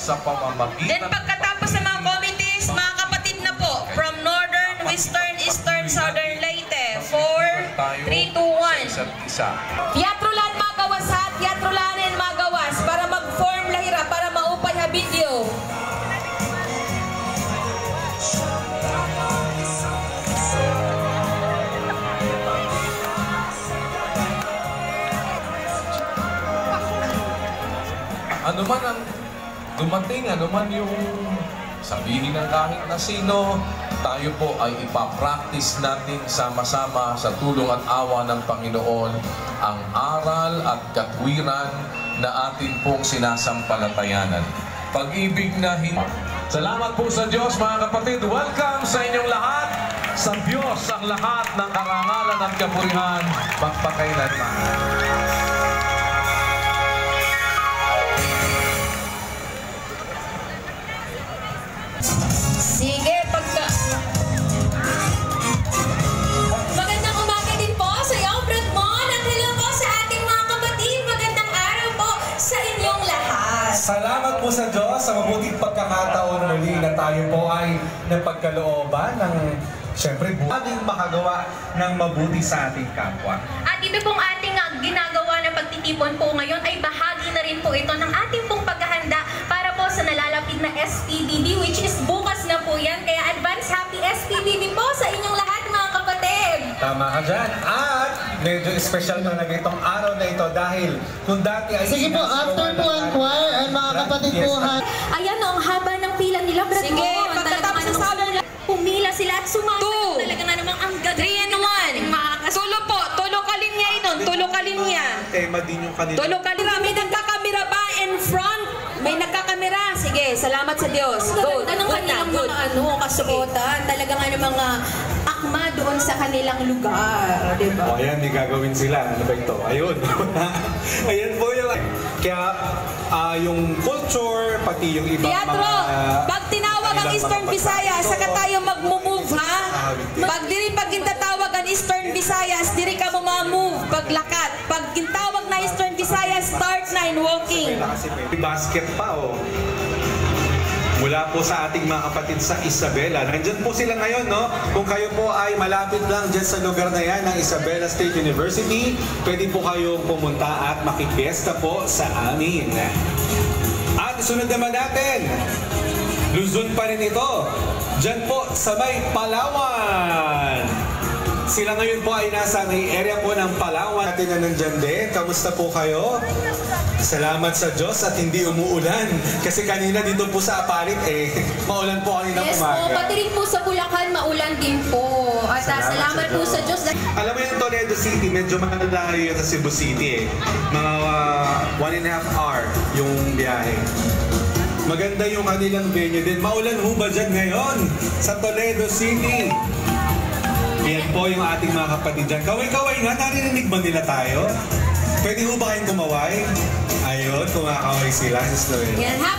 sa pamamagitan. Then pagkatapos ng mga committees, mga kapatid na po, from Northern, Western, Eastern, Southern Leyte, 4, 3, 2, 1. Teatrolan magawas ha, teatrolanin magawas para mag-form lahira, para maupay ha video. Ano man ang dumating, ano man yung sabihin ng kahit na sino, tayo po ay ipapractice natin sama-sama sa tulong at awa ng Panginoon ang aral at katwiran na atin pong sinasampalatayanan. Pag-ibig na Salamat po sa Diyos, mga kapatid. Welcome sa inyong lahat. Sa Diyos ang lahat ng karangalan at kapurihan magpakailanman. Sige, Magandang umaga din po sa iyong Brotmon at hello po sa ating mga kapatid. Magandang araw po sa inyong lahat. Salamat po sa Diyos sa mabuting pagkakataon muli na tayo po ay napagkalooban ng siyempre buhay makagawa ng mabuti sa ating kapwa. At ito pong ating ginagawa na pagtitipon po ngayon ay bahagi na rin po ito ng ating pong paghahanda para po sa nalalapit na SPBB, which is bukas na po yan. Kaya advance happy SPBB po sa inyong lahat, mga kapatid. Tama ka dyan. At medyo special talaga itong araw na ito dahil kung dati ay... Sige po, after po ang choir ay mga kapatid po ha. Ayan o, ang haba ng pila nila, Brad. Sige, pagkatapos sa Southern pumila sila at sumasakit talaga na namang ang ganda. 3 and 1. Tulo po, tulo ka linya inon, tulo ka linya. Tema din yung kanila. Tulo ka linya. May nagkakamera ba in front? May nagkakamera. Sige, salamat sa Diyos. Good. Anong kanilang mga kasuotan? Talaga nga ng mga akma doon sa kanilang lugar. Diba? O ayan, di gagawin sila. Ano ba ito? Ayun. Ayan po yung... Kaya yung culture, pati yung ibang Teatro, mga... pag tinawag ang Eastern Visayas, saka tayo mag-move, ha? Pag kintatawag ang Eastern Visayas, diri ka mo ma-move, paglakat. Pag kinatawag na Eastern Visayas, start na in walking. May basket pa, oh. Mula po sa ating mga kapatid sa Isabela. Nandyan po sila ngayon, no? Kung kayo po ay malapit lang dyan sa lugar na yan ng Isabela State University, pwede po kayong pumunta at makipiesta po sa amin. At sunod naman natin, Luzon pa rin ito. Dyan po sa may Palawan. Sila ngayon po ay nasa may area po ng Palawan. Natin na nandyan din. Kamusta po kayo? Salamat sa Diyos at hindi umuulan. Kasi kanina dito po sa Apalit, maulan po kanina Yes umaga. po, pati rin po sa Bulacan, maulan din po. At salamat po sa Diyos. Alam mo yung Toledo City, medyo malalayo yun sa Cebu City Mga 1.5 hour yung biyahe. Maganda yung kanilang venue din. Maulan ho ba dyan ngayon sa Toledo City? Yan po yung ating mga kapatid dyan. Kaway-kaway nga, naririnig ba nila tayo? Pwede ho ba kayong kumaway? Ayun, kumakaway sila. Yan,